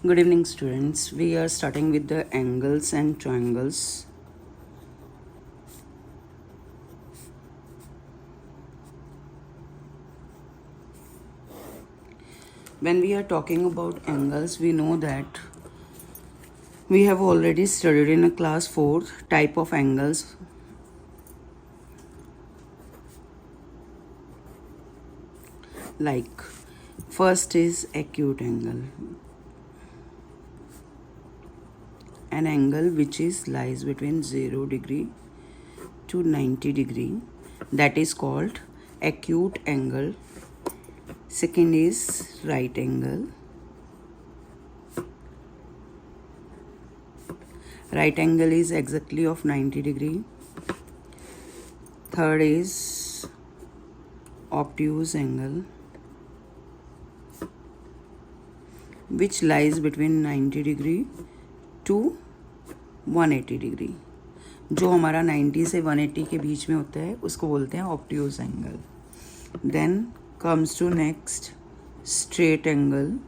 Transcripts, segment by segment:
Good evening, students. We are starting with the angles and triangles. When we are talking about angles, we know that we have already studied in a class 4 type of angles. Like first is acute angle. An angle which lies between 0 degree to 90 degree, that is called acute angle. Second is right angle. Right angle is exactly of 90 degree. Third is obtuse angle, which lies between 90 degree to 180 degree. जो हमारा 90 से 180 के बीच में होता है उसको बोलते हैं obtuse angle. Then comes to next straight angle.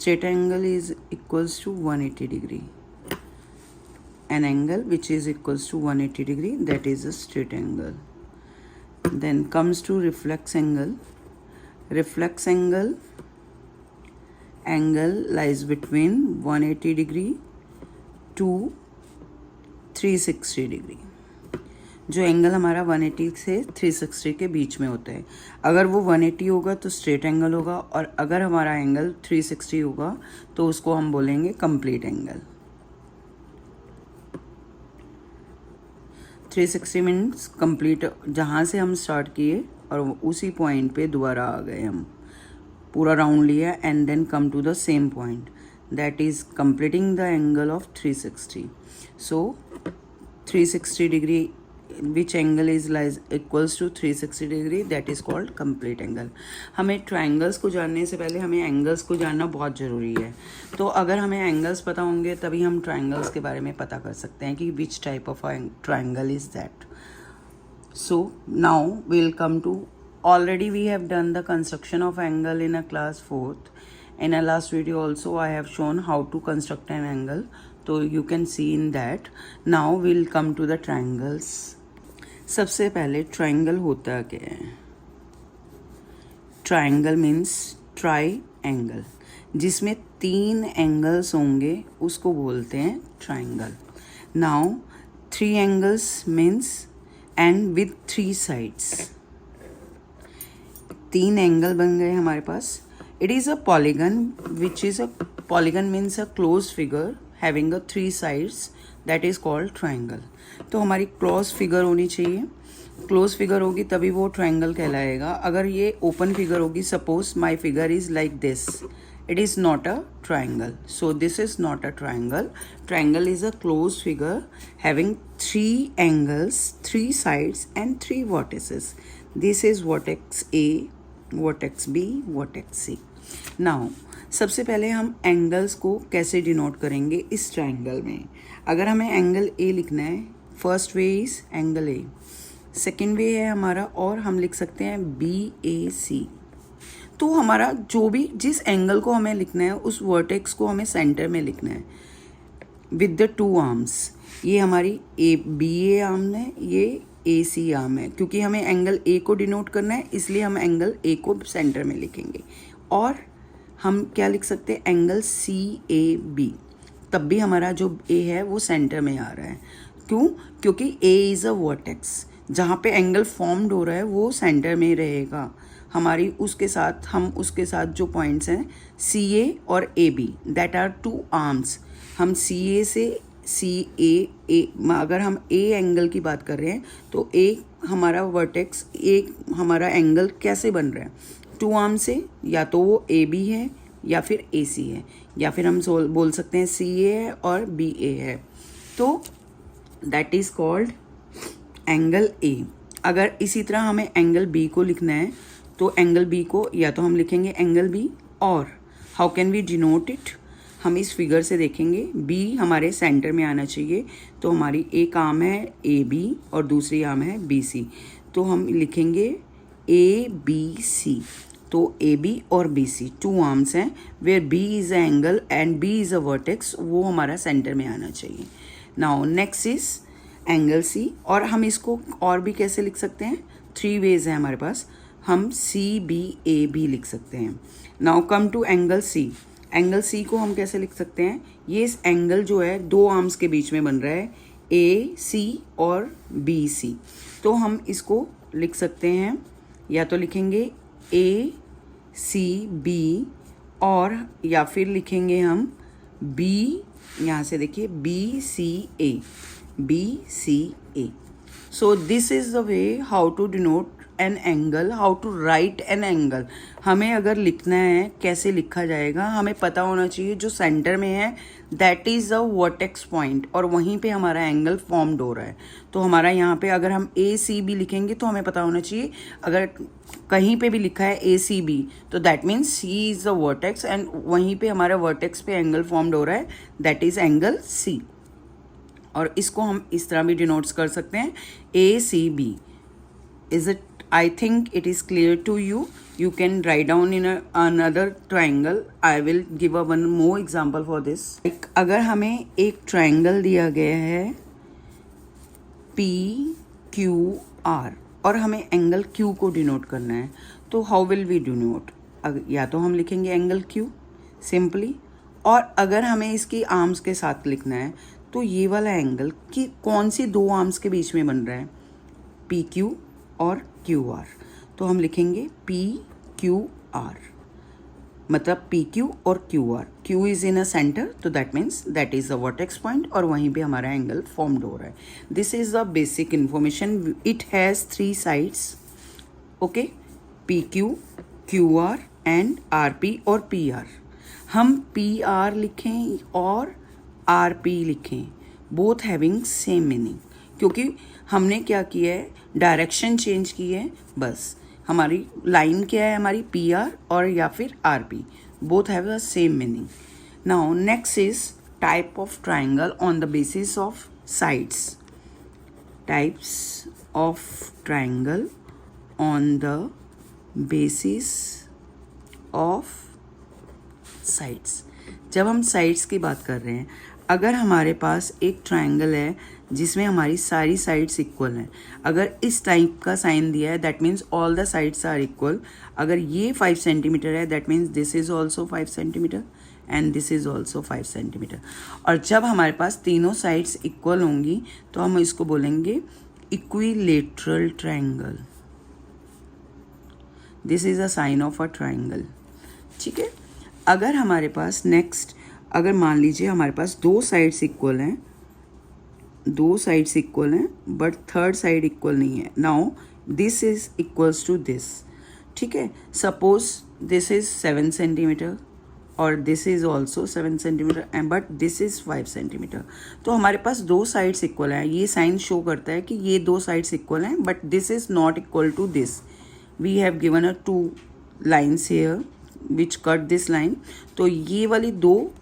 Straight angle is equals to 180 degree. An angle which is equals to 180 degree, that is a straight angle. Then comes to reflex angle. Reflex angle lies between 180 degree to 360 degree. जो angle हमारा 180 से 360 के बीच में होता है. अगर वो 180 होगा तो स्ट्रेट एंगल होगा, और अगर हमारा एंगल 360 होगा तो उसको हम बोलेंगे कंप्लीट एंगल. 360 मीन्स कंप्लीट, जहाँ से हम स्टार्ट किए और उसी पॉइंट पे दोबारा आ गए, हम पूरा राउंड लिया and then come to the same point, that is completing the angle of 360. So 360 degree which angle is lies equals to 360 degree, that is called complete angle. हमें ट्रायंगल्स को जानने से पहले हमें एंगल्स को जानना बहुत ज़रूरी है. तो अगर हमें एंगल्स पता होंगे तभी हम ट्रायंगल्स के बारे में पता कर सकते हैं कि which type of triangle is that. So now we'll come to, already we have done the construction of angle in a class 4th. In a last video also I have shown how to construct an angle, so you can see in that. Now we'll come to the triangles. सबसे पहले triangle होता क्या है? Triangle means try angle, जिसमें 3 angles होंगे उसको बोलते हैं triangle. Now 3 angles means and with 3 sides. 3 angle बन गए हमारे पास. It is a polygon, which is a polygon means a close figure having a 3 sides, that is called triangle. तो हमारी क्लोज फिगर होनी चाहिए. क्लोज फिगर होगी तभी वो ट्रायंगल कहलाएगा. अगर ये ओपन फिगर होगी, suppose my figure is like this, it is not a triangle. So this is not a triangle. Triangle is a close figure having 3 angles, 3 sides and 3 vertices. This is vertex A, vertex B, vertex C. Now सबसे पहले हम angles को कैसे denote करेंगे इस triangle में. अगर हमें एंगल ए लिखना है, first way is angle A. Second way है हमारा, और हम लिख सकते हैं बी ए सी. तो हमारा जो भी जिस एंगल को हमें लिखना है उस वर्टेक्स को हमें सेंटर में लिखना है विद द 2 आर्म्स. ये हमारी ए बी ए आर्म है, ये ए सी आर्म है. क्योंकि हमें एंगल ए को डिनोट करना है इसलिए हम एंगल ए को सेंटर में लिखेंगे. और हम क्या लिख सकते हैं, एंगल सी ए बी, तब भी हमारा जो ए है वो सेंटर में आ रहा है. क्यों? क्योंकि ए इज़ अ वर्टेक्स. जहाँ पे एंगल फॉर्म्ड हो रहा है वो सेंटर में रहेगा. हमारी उसके साथ जो पॉइंट्स हैं सी ए और A B, that are 2 arms. हम सी ए से सी ए अगर हम ए एंगल की बात कर रहे हैं तो ए हमारा वर्टेक्स, ए हमारा एंगल कैसे बन रहा है, 2 आर्म से. या तो वो ए बी है या फिर ए सी है, या फिर हम बोल सकते हैं सी ए है और बी ए है. तो that is called angle A. अगर इसी तरह हमें एंगल बी को लिखना है तो एंगल बी को या तो हम लिखेंगे एंगल बी, और how can we denote it, हम इस फिगर से देखेंगे. बी हमारे सेंटर में आना चाहिए, तो हमारी एक आर्म है ए बी और दूसरी आर्म है बी सी. तो हम लिखेंगे ABC, तो AB और BC टू आर्म्स हैं, where B is a angle and B is a vertex, वो हमारा सेंटर में आना चाहिए. Now next is angle C, और हम इसको और भी कैसे लिख सकते हैं, 3 वेज हैं हमारे पास. हम CBA लिख सकते हैं. Now come to angle C. Angle C को हम कैसे लिख सकते हैं, ये इस एंगल जो है दो आर्म्स के बीच में बन रहा है, AC और BC. तो हम इसको लिख सकते हैं, या तो लिखेंगे ACB, और या फिर लिखेंगे हम B, यहाँ से देखिए BCA. So this is the way how to denote an angle, how to write an angle. हमें अगर लिखना है कैसे लिखा जाएगा, हमें पता होना चाहिए जो सेंटर में है that is a vertex point, और वहीं पे हमारा एंगल फॉर्म्ड हो रहा है. तो हमारा यहाँ पे अगर हम ACB लिखेंगे तो हमें पता होना चाहिए, अगर कहीं पे भी लिखा है ACB तो that means C is the vertex, and वहीं पे हमारा वर्टेक्स पे एंगल फॉर्म्ड हो रहा है, दैट इज़ एंगल C. और इसको हम इस तरह भी डिनोट्स कर सकते हैं, ACB. Is it, I think it is clear to you. You can write down in another triangle. I will give a one more example for this. Like, अगर हमें एक triangle दिया गया है PQR, और हमें एंगल Q को denote करना है, तो हाउ विल वी डिनोट, या तो हम लिखेंगे एंगल Q सिंपली, और अगर हमें इसकी आर्म्स के साथ लिखना है तो ये वाला एंगल कि कौन सी दो आर्म्स के बीच में बन रहा है, PQ और QR. तो हम लिखेंगे PQR, मतलब PQ और QR. Q is in a centre, तो that means that is the vertex point, और वहीं पे हमारा एंगल फॉर्म्ड हो रहा है. This is the basic information. It has 3 sides, okay, PQ, QR and RP और PR. हम PR लिखें और RP लिखें, बोथ हैविंग सेम मीनिंग, क्योंकि हमने क्या किया है, डायरेक्शन चेंज की है बस. हमारी लाइन क्या है, हमारी PR और या फिर RP, both have the same meaning. Now next is type of triangle on the basis of sides. Types of triangle on the basis of sides. जब हम साइड्स की बात कर रहे हैं, अगर हमारे पास एक ट्राइंगल है जिसमें हमारी सारी साइड्स इक्वल हैं, अगर इस टाइप का साइन दिया है that means all the sides are equal. अगर ये 5 सेंटीमीटर है that means this is also 5 centimetre and this is also 5 centimetre. और जब हमारे पास तीनों साइड्स इक्वल होंगी तो हम इसको बोलेंगे equilateral triangle. This is a sign of a triangle. ठीक है. अगर हमारे पास नेक्स्ट, अगर मान लीजिए हमारे पास दो साइड्स इक्वल हैं, बट थर्ड साइड इक्वल नहीं है. Now this is equals to this. ठीक है. सपोज दिस इज 7 सेंटीमीटर और this is also 7 centimetre and but this is 5 centimetre. तो हमारे पास दो साइड्स इक्वल हैं. ये साइन शो करता है कि ये दो साइड्स इक्वल हैं, but this is not equal to this. We have given a 2 lines here which cut this line. तो ये वाली दो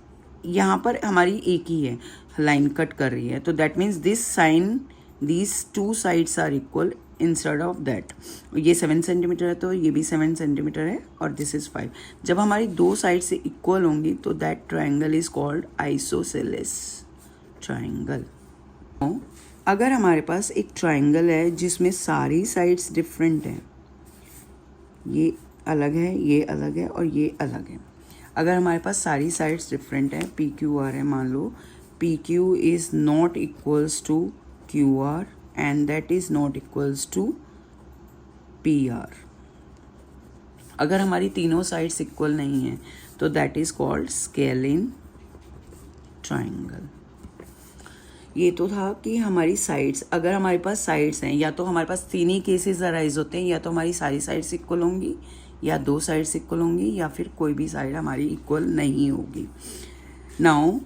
यहाँ पर हमारी एक ही है, लाइन कट कर रही है, तो that means this sign, these 2 sides are equal instead of that. ये 7 सेंटीमीटर है तो ये भी 7 सेंटीमीटर है, और दिस इज़ 5. जब हमारी दो साइड से इक्वल होंगी तो that triangle is called isosceles triangle. अगर हमारे पास एक ट्राइंगल है जिसमें सारी साइड्स डिफरेंट हैं, ये अलग है, ये अलग है और ये अलग है. अगर हमारे पास सारी साइड्स डिफरेंट है, PQR है, मान लो PQ is not equals to QR and that is not equals to PR. अगर हमारी तीनों साइड्स इक्वल नहीं हैं तो that is called scalene triangle. ये तो था कि हमारी साइड्स, अगर हमारे पास साइड्स हैं, या तो हमारे पास 3 ही केसेस अराइज होते हैं, या तो हमारी सारी साइड्स इक्वल होंगी, या 2 साइड्स इक्वल होंगी, या फिर कोई भी साइड हमारी इक्वल नहीं होगी. Now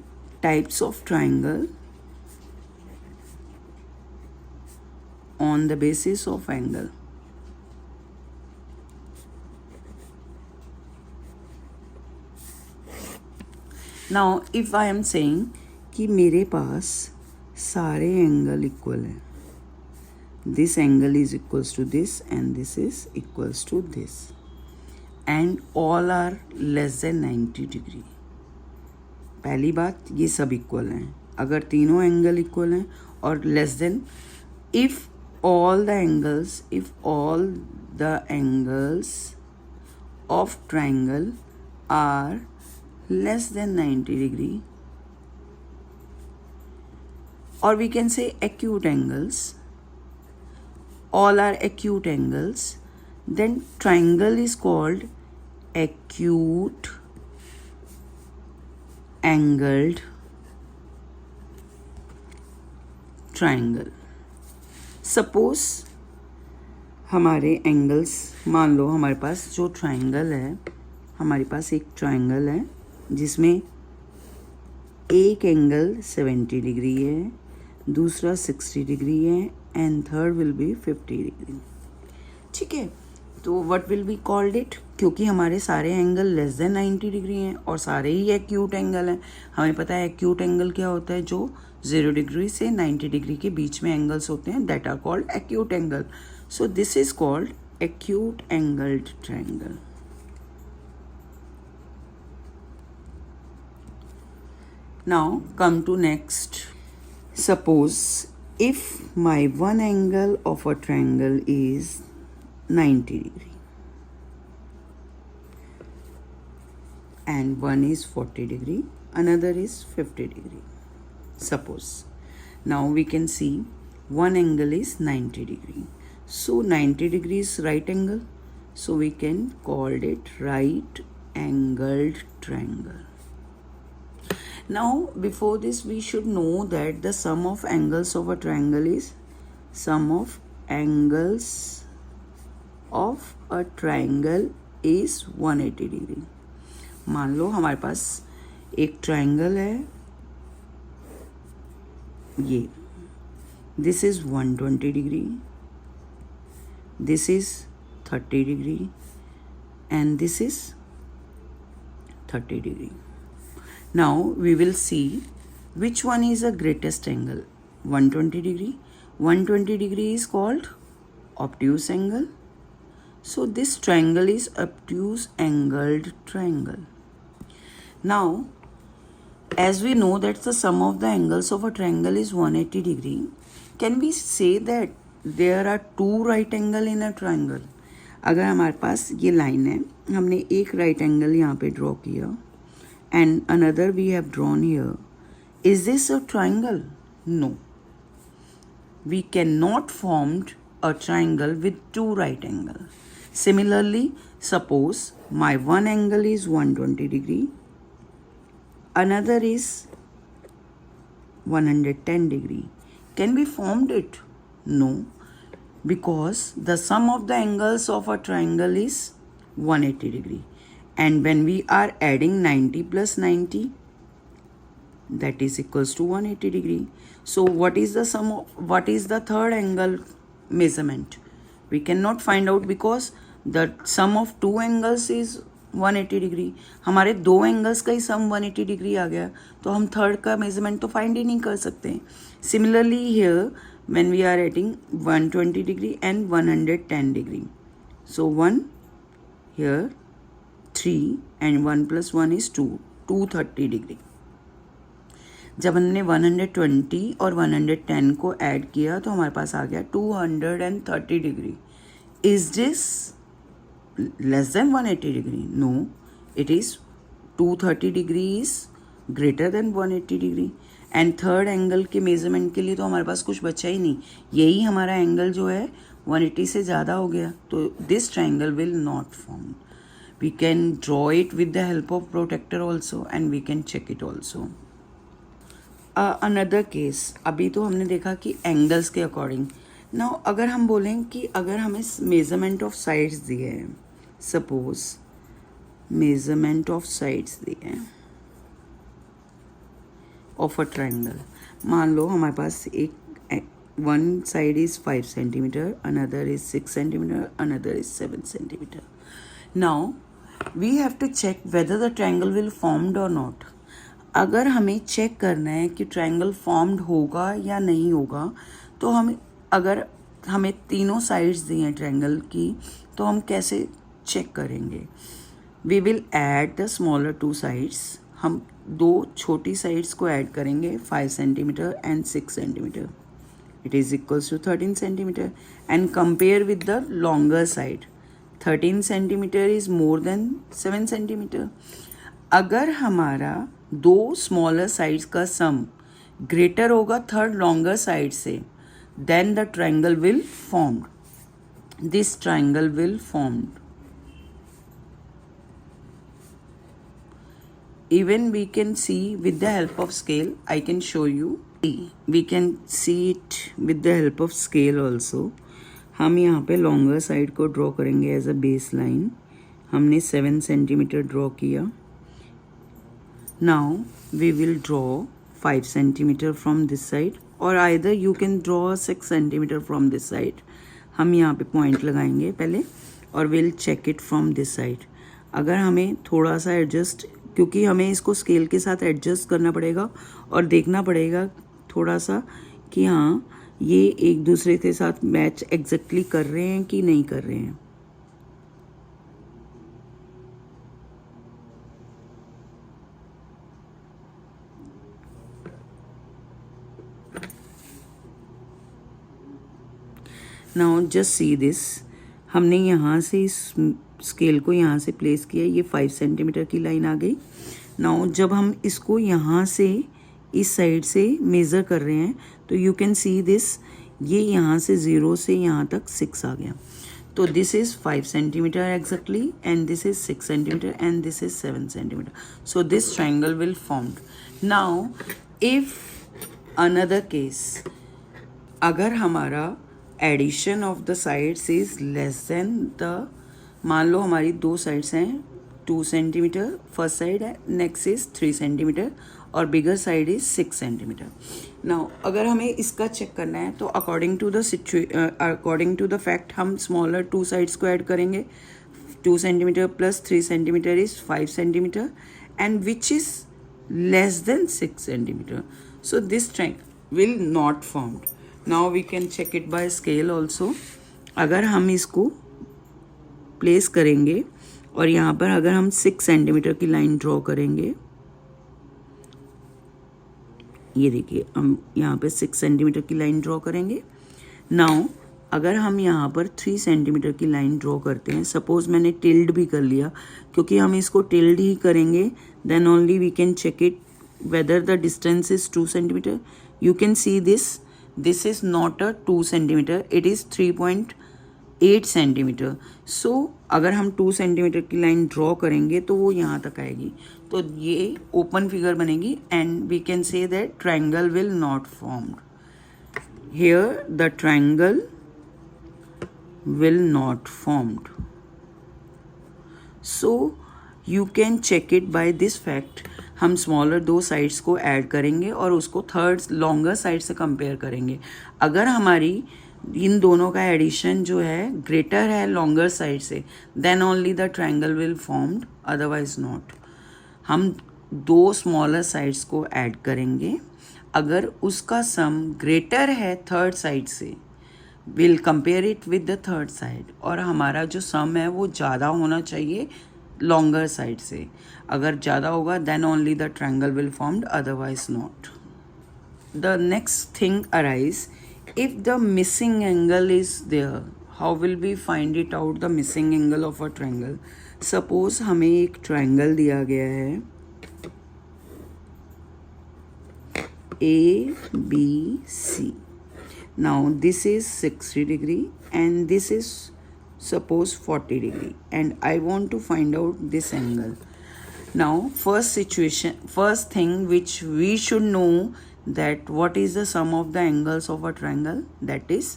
types of triangle on the basis of angle. Now if I am saying कि मेरे पास सारे एंगल इक्वल हैं, this angle is equals to this and this is equals to this, and all are less than 90 degree. पहली बात, ये सब equal हैं. अगर तीनों एंगल इक्वल हैं और less than, if all the angles of triangle are less than 90 degree, or we can say acute angles, all are acute angles, then triangle is called acute angled triangle. Suppose हमारे angles, मान लो हमारे पास जो triangle है, हमारे पास एक triangle है जिसमें एक एंगल 70 डिग्री है, दूसरा 60 डिग्री है and third will be 50 degree. ठीक है, तो what will be called it, क्योंकि हमारे सारे एंगल लेस देन 90 डिग्री हैं और सारे ही एक्यूट एंगल हैं. हमें पता है एक्यूट एंगल क्या होता है, जो 0 डिग्री से 90 डिग्री के बीच में एंगल्स होते हैं, that are called acute angle. So this is called acute angled triangle. Now come to next. Suppose if my one angle of a triangle is 90 degree and one is 40 degree, another is 50 degree. Suppose now we can see one angle is 90 degree. So 90 degree is right angle. So we can call it right angled triangle. Now before this we should know that the sum of angles of a triangle is sum of angles of a triangle is 180 degree. मान लो हमारे पास एक triangle है, ये this is 120 degree, this is 30 degree and this is 30 degree. Now we will see which one is the greatest angle. 120 degree. 120 degree is called obtuse angle. So this triangle is obtuse angled triangle. Now as we know that the sum of the angles of a triangle is 180 degree, can we say that there are two right angle in a triangle? अगर हमारे पास ये line है, हमने एक right angle यहाँ पे draw किया and another we have drawn here. Is this a triangle? No. We cannot form a triangle with two right angles. Similarly, suppose my one angle is 120 degree, another is 110 degree. Can we form it? No, because the sum of the angles of a triangle is 180 degree. And when we are adding 90 plus 90, that is equals to 180 degree. So what is the sum of, what is the third angle measurement? We cannot find out because the sum of two angles is 180 degree. हमारे दो angles का ही सम 180 degree आ गया, तो हम third का measurement तो find ही नहीं कर सकते. Similarly here when we are adding 120 degree and 110 degree, so 1 here 3 and 1 plus 1 is 2, 230 degree. जब हमने 120 और 110 को ऐड किया तो हमारे पास आ गया 230 degree. Is this less than 180 degree? No, it is 230 degree is greater than 180 degree. And third angle के मेजरमेंट के लिए तो हमारे पास कुछ बचा ही नहीं, यही हमारा एंगल जो है 180 से ज़्यादा हो गया, तो this triangle will not form. We can draw it with the help of protractor also and we can check it also. Another case, अभी तो हमने देखा कि एंगल्स के अकॉर्डिंग. नाउ अगर हम बोलें कि अगर हमें मेजरमेंट ऑफ साइड्स दिए हैं, सपोज मेजरमेंट ऑफ साइड्स दिए हैं ऑफ अ ट्राइंगल. मान लो हमारे पास एक one side is 5 centimetre, another is 6 centimetre, another is 7 centimetre. Now we have to check whether the triangle will formed or not. अगर हमें check करना है कि ट्रायंगल फॉर्म्ड होगा या नहीं होगा, तो हम अगर हमें तीनों साइड्स दी हैं ट्रायंगल की, तो हम कैसे चेक करेंगे? We will add the smaller two sides, हम दो छोटी साइड्स को ऐड करेंगे 5 centimetre and 6 centimetre, it is equals to 13 centimetre, and compare with the longer side, 13 centimetre is more than 7 centimetre. अगर हमारा दो स्मॉलर साइड्स का सम ग्रेटर होगा थर्ड लॉन्गर साइड से, then the triangle will formed, this triangle will formed. Even we can see with the help of scale, I can show you, we can see it with the help of scale also। हम यहाँ पे longer side को draw करेंगे as a base line, हमने 7 centimetre draw किया। Now we will draw 5 centimetre from this side, और either you can draw 6 centimetre from this side. हम यहाँ पे पॉइंट लगाएंगे पहले और will check it from this side. अगर हमें थोड़ा सा एडजस्ट, क्योंकि हमें इसको स्केल के साथ एडजस्ट करना पड़ेगा और देखना पड़ेगा थोड़ा सा कि हाँ ये एक दूसरे के साथ मैच एग्जैक्टली कर रहे हैं कि नहीं कर रहे हैं। नाउ जस्ट सी दिस, हमने यहाँ से इस स्केल को यहाँ से प्लेस किया, ये 5 सेंटीमीटर की लाइन आ गई। नाउ जब हम इसको यहाँ से इस साइड से मेज़र कर रहे हैं तो यू कैन सी दिस, ये यहाँ से 0 से यहाँ तक 6 आ गया। तो this is 5 centimetre exactly, and this is 6 centimetre, and this is 7 centimetre. So this triangle will formed. Now if another case, अगर हमारा addition of the sides is less than the, मान लो हमारी दो साइड्स हैं 2 सेंटीमीटर, फर्स्ट साइड है, next is 3 centimetre, और bigger side is 6 centimetre. Now अगर हमें इसका चेक करना है तो अकॉर्डिंग टू द फैक्ट हम स्मॉलर 2 साइड्स को ऐड करेंगे। 2 centimetre plus 3 centimetre is 5 centimetre, and which is less than 6 centimetre, so this triangle will not formed. Now we can check it by scale also. अगर हम इसको place करेंगे और यहाँ पर अगर हम 6 सेंटीमीटर की लाइन ड्रॉ करेंगे, ये देखिए हम यहाँ पे 6 सेंटीमीटर की लाइन ड्रॉ करेंगे। नाउ अगर हम यहाँ पर 3 सेंटीमीटर की लाइन ड्रॉ करते हैं, सपोज मैंने टिल्ड भी कर लिया, क्योंकि हम इसको टिल्ड ही करेंगे, then only we can check it whether the distance is 2 centimetre. You can see this is not a 2 centimetre, it is 3.8 centimetre. So अगर हम 2 सेंटीमीटर की लाइन ड्रॉ करेंगे तो वो यहाँ तक आएगी, तो ये ओपन फिगर बनेगी, and we can say that triangle will not formed. Here the triangle will not formed. So you can check it by this fact. हम स्मॉलर 2 साइड्स को ऐड करेंगे और उसको थर्ड लॉन्गर साइड से compare करेंगे। अगर हमारी इन दोनों का एडिशन जो है ग्रेटर है लॉन्गर साइड से, then only the triangle will formed, otherwise not. हम 2 स्मॉलर साइड्स को ऐड करेंगे, अगर उसका सम ग्रेटर है थर्ड साइड से, will compare it with the third side, और हमारा जो सम है वो ज़्यादा होना चाहिए लॉन्गर साइड से। अगर ज़्यादा होगा then only the triangle will formed, otherwise not. The next thing arise, if the missing angle is there, how will we find it out the missing angle of a triangle? Suppose हमें एक triangle दिया गया है ABC. Now this is 60 degree and this is suppose 40 degree, and I want to find out this angle. Now first thing which we should know, that what is the sum of the angles of a triangle, that is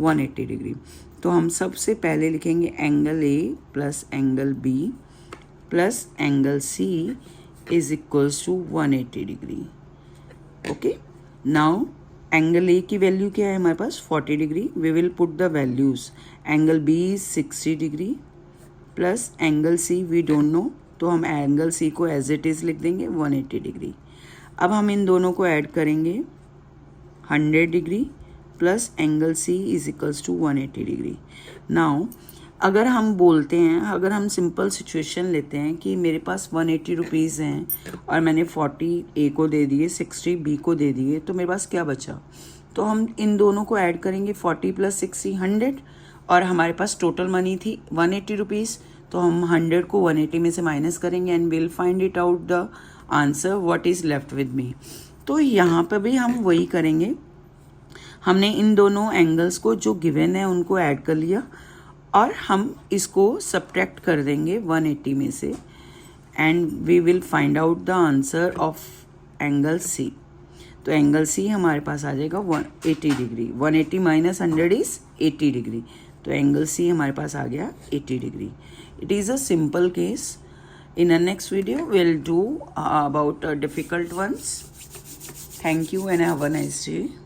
180 degree. तो हम सबसे पहले लिखेंगे angle A plus angle B plus angle C is equals to 180 degree. Okay, now angle A की value क्या है हमारे पास 40 degree, we will put the values. Angle B is 60 degree plus angle C we don't know, तो हम angle C को as it is लिख देंगे 180 डिग्री। अब हम इन दोनों को ऐड करेंगे 100 degree plus angle C is equals to 180 degree. Now अगर हम बोलते हैं, अगर हम सिंपल सिचुएशन लेते हैं कि मेरे पास 180 रुपीज़ हैं और मैंने 40 ए को दे दिए, 60 बी को दे दिए, तो मेरे पास क्या बचा? तो हम इन दोनों को ऐड करेंगे, 40 प्लस 60 100, और हमारे पास टोटल मनी थी 180 रुपीज़, तो हम 100 को 180 में से माइनस करेंगे and will find it out the answer what is left with me. तो यहाँ पर भी हम वही करेंगे, हमने इन दोनों एंगल्स को जो गिवन है उनको ऐड कर लिया और हम इसको सब्ट्रैक्ट कर देंगे 180 में से and we will find out the answer of angle C. तो एंगल सी हमारे पास आ जाएगा 180 डिग्री। 180 minus 100 is 80 degree. तो एंगल सी हमारे पास आ गया 80 degree. It is a simple case. In a next video we'll do about difficult ones. Thank you and have a nice day.